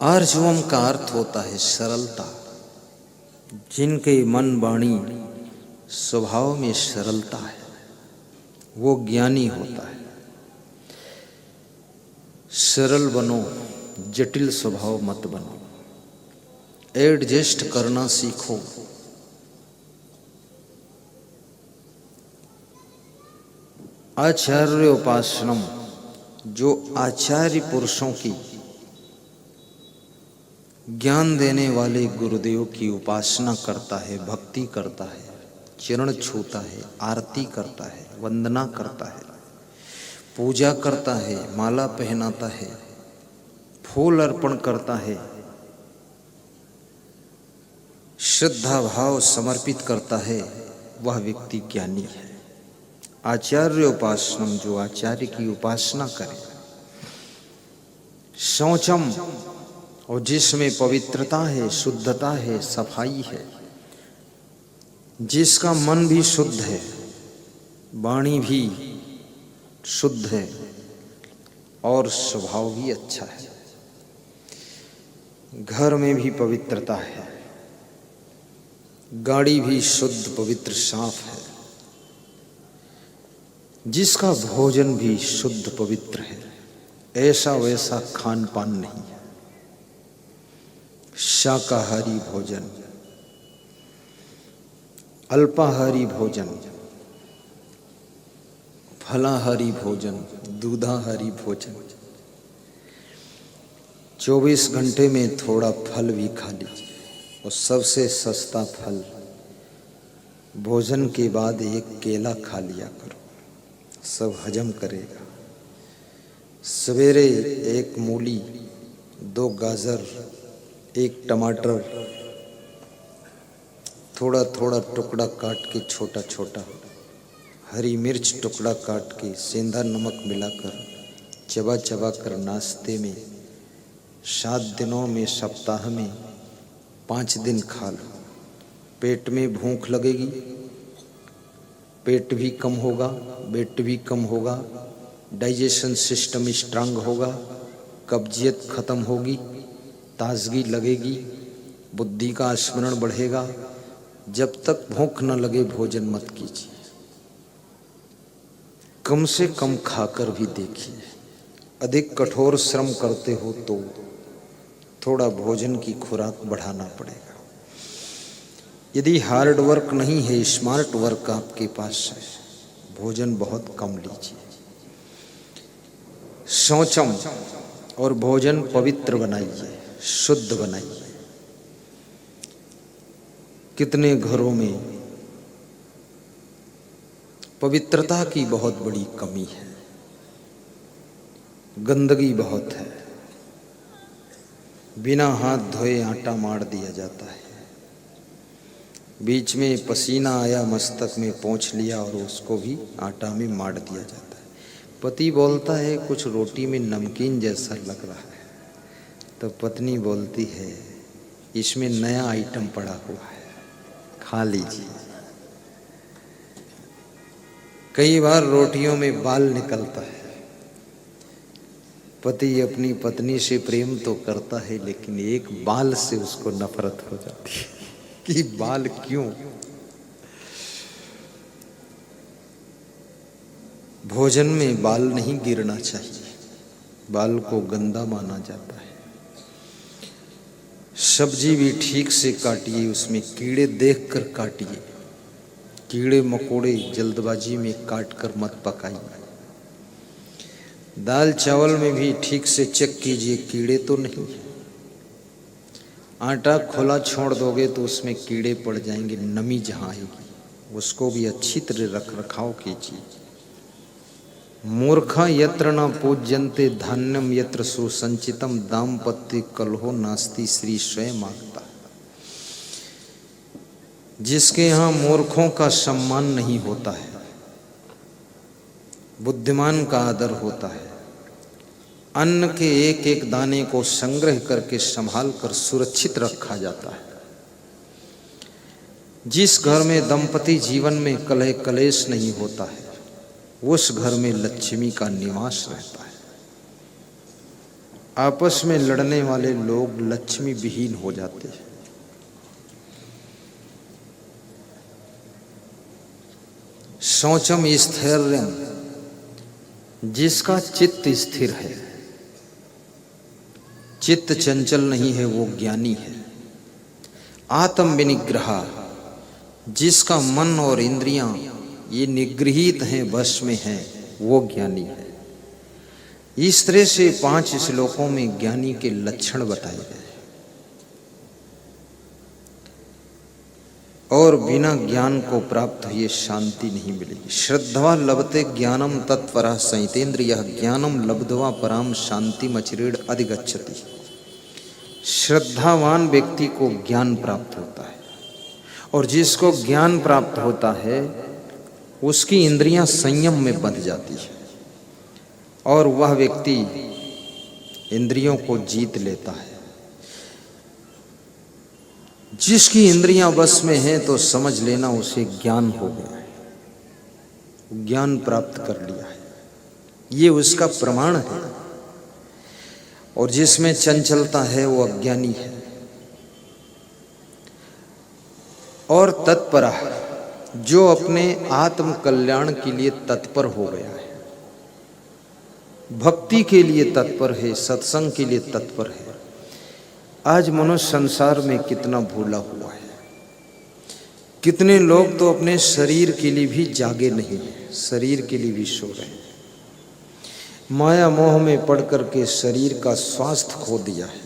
आर्जवम का अर्थ होता है सरलता। जिनके मन वाणी स्वभाव में सरलता है वो ज्ञानी होता है। सरल बनो, जटिल स्वभाव मत बनो। एडजस्ट करना सीखो। आचार्य उपासनम, जो आचार्य पुरुषों की ज्ञान देने वाले गुरुदेव की उपासना करता है, भक्ति करता है, चरण छूता है, आरती करता है, वंदना करता है, पूजा करता है, माला पहनाता है, फूल अर्पण करता है, श्रद्धा भाव समर्पित करता है, वह व्यक्ति ज्ञानी है। आचार्य उपासनम, जो आचार्य की उपासना करे। शौचम, और जिसमें पवित्रता है, शुद्धता है, सफाई है, जिसका मन भी शुद्ध है, वाणी भी शुद्ध है और स्वभाव भी अच्छा है। घर में भी पवित्रता है, गाड़ी भी शुद्ध पवित्र साफ है, जिसका भोजन भी शुद्ध पवित्र है, ऐसा वैसा खान पान नहीं है। शाकाहारी भोजन, अल्पाहारी भोजन, फलाहारी भोजन, दूधाहारी भोजन। 24 घंटे में थोड़ा फल भी खा लीजिए, और सबसे सस्ता फल भोजन के बाद एक केला खा लिया करो, सब हजम करेगा। सवेरे एक मूली, 2 गाजर, 1 टमाटर, थोड़ा थोड़ा टुकड़ा काट के छोटा छोटा, हरी मिर्च टुकड़ा काट के सेंधा नमक मिलाकर चबा चबा कर नाश्ते में 7 दिनों में, सप्ताह में 5 दिन खा लो। पेट में भूख लगेगी, पेट भी कम होगा, वेट भी कम होगा, डाइजेशन सिस्टम स्ट्रांग होगा, कब्जियत खत्म होगी, ताजगी लगेगी, बुद्धि का स्मरण बढ़ेगा। जब तक भूख न लगे भोजन मत कीजिए, कम से कम खाकर भी देखिए। अधिक कठोर श्रम करते हो तो थोड़ा भोजन की खुराक बढ़ाना पड़ेगा। यदि हार्ड वर्क नहीं है, स्मार्ट वर्क आपके पास है, भोजन बहुत कम लीजिए। शौचम, और भोजन पवित्र बनाइए, शुद्ध बनाइए। कितने घरों में पवित्रता की बहुत बड़ी कमी है, गंदगी बहुत है, बिना हाथ धोए आटा मार दिया जाता है, बीच में पसीना आया, मस्तक में पोंछ लिया और उसको भी आटा में मार दिया जाता है। पति बोलता है कुछ रोटी में नमकीन जैसा लग रहा है, तो पत्नी बोलती है इसमें नया आइटम पड़ा हुआ है, खा लीजिए। कई बार रोटियों में बाल निकलता है। पति अपनी पत्नी से प्रेम तो करता है, लेकिन एक बाल से उसको नफरत हो जाती है कि बाल क्यों। भोजन में बाल नहीं गिरना चाहिए, बाल को गंदा माना जाता है। सब्जी भी ठीक से काटिए, उसमें कीड़े देखकर काटिए, कीड़े मकोड़े जल्दबाजी में काट कर मत पकाइए। दाल चावल में भी ठीक से चेक कीजिए कीड़े तो नहीं है। आटा खुला छोड़ दोगे तो उसमें कीड़े पड़ जाएंगे, नमी जहाँ आएगी उसको भी अच्छी तरह रख रखाव कीजिए। मूर्खा यत्र न पूज्यन्ते धान्यम यत्र सुसंचितम दाम्पत्य कलहो नास्ति, श्री स्वयं मांगता। जिसके यहाँ मूर्खों का सम्मान नहीं होता है, बुद्धिमान का आदर होता है। अन्न के एक एक दाने को संग्रह करके संभाल कर सुरक्षित रखा जाता है। जिस घर में दंपति जीवन में कलह कलेश नहीं होता है, उस घर में लक्ष्मी का निवास रहता है। आपस में लड़ने वाले लोग लक्ष्मी विहीन हो जाते हैं। शौचम स्थैर्यम, जिसका चित्त स्थिर है, चित्त चंचल नहीं है, वो ज्ञानी है। आत्म विनिग्रह, जिसका मन और इंद्रियां ये निगृहित हैं, वश में हैं, वो ज्ञानी है। इस तरह से 5 श्लोकों में ज्ञानी के लक्षण बताए गए। और बिना ज्ञान को प्राप्त हुए शांति नहीं मिलेगी। श्रद्धा लभते ज्ञानम तत्परः संयतेन्द्रियः ज्ञानम लब्ध्वा पराम शांतिमचिरेण अधिगच्छति। श्रद्धावान व्यक्ति को ज्ञान प्राप्त होता है, और जिसको ज्ञान प्राप्त होता है उसकी इंद्रियां संयम में बंध जाती है, और वह व्यक्ति इंद्रियों को जीत लेता है। जिसकी इंद्रियां वश में हैं तो समझ लेना उसे ज्ञान हो गया है, ज्ञान प्राप्त कर लिया है, ये उसका प्रमाण है। और जिसमें चंचलता है वो अज्ञानी है। और तत्पर, जो अपने आत्म कल्याण के लिए तत्पर हो गया है, भक्ति के लिए तत्पर है, सत्संग के लिए तत्पर है। आज मनुष्य संसार में कितना भूला हुआ है। कितने लोग तो अपने शरीर के लिए भी जागे नहीं है, शरीर के लिए भी सो रहे हैं। माया मोह में पड़ करके शरीर का स्वास्थ्य खो दिया है।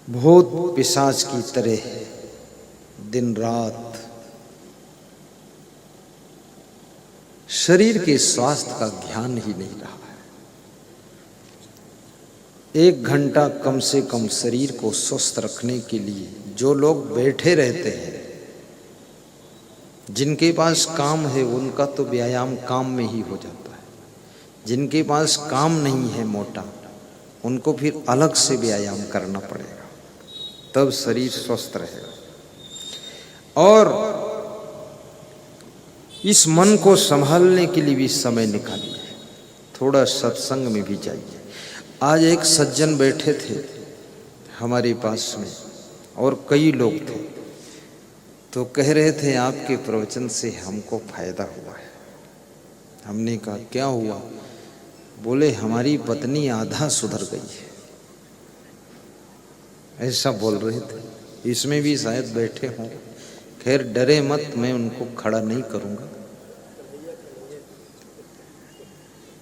भूत पिशाच की तरह दिन रात शरीर के स्वास्थ्य का ध्यान ही नहीं रहा है। 1 घंटा कम से कम शरीर को स्वस्थ रखने के लिए जो लोग बैठे रहते हैं, जिनके पास काम है उनका तो व्यायाम काम में ही हो जाता है। जिनके पास काम नहीं है मोटा, उनको फिर अलग से व्यायाम करना पड़ेगा, तब शरीर स्वस्थ रहेगा। और इस मन को संभालने के लिए भी समय निकालिए, थोड़ा सत्संग में भी जाइए। आज एक सज्जन बैठे थे हमारे पास में, और कई लोग थे, तो कह रहे थे आपके प्रवचन से हमको फायदा हुआ है। हमने कहा क्या हुआ? बोले हमारी पत्नी आधा सुधर गई है, ऐसा बोल रहे थे। इसमें भी शायद बैठे हों। खैर डरे मत, मैं उनको खड़ा नहीं करूंगा,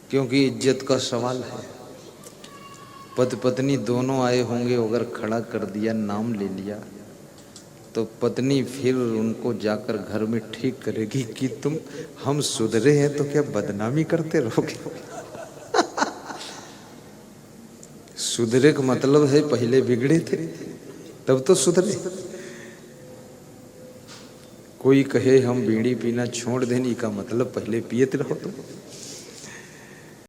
क्योंकि इज्जत का सवाल है। पति पत्नी दोनों आए होंगे, अगर खड़ा कर दिया, नाम ले लिया, तो पत्नी फिर उनको जाकर घर में ठीक करेगी कि तुम हम सुधरे हैं तो क्या बदनामी करते रहोगे। सुधरे का मतलब है पहले बिगड़े थे तब तो सुधरे। कोई कहे हम बीड़ी पीना छोड़ देने का मतलब पहले पिए रहो तुम।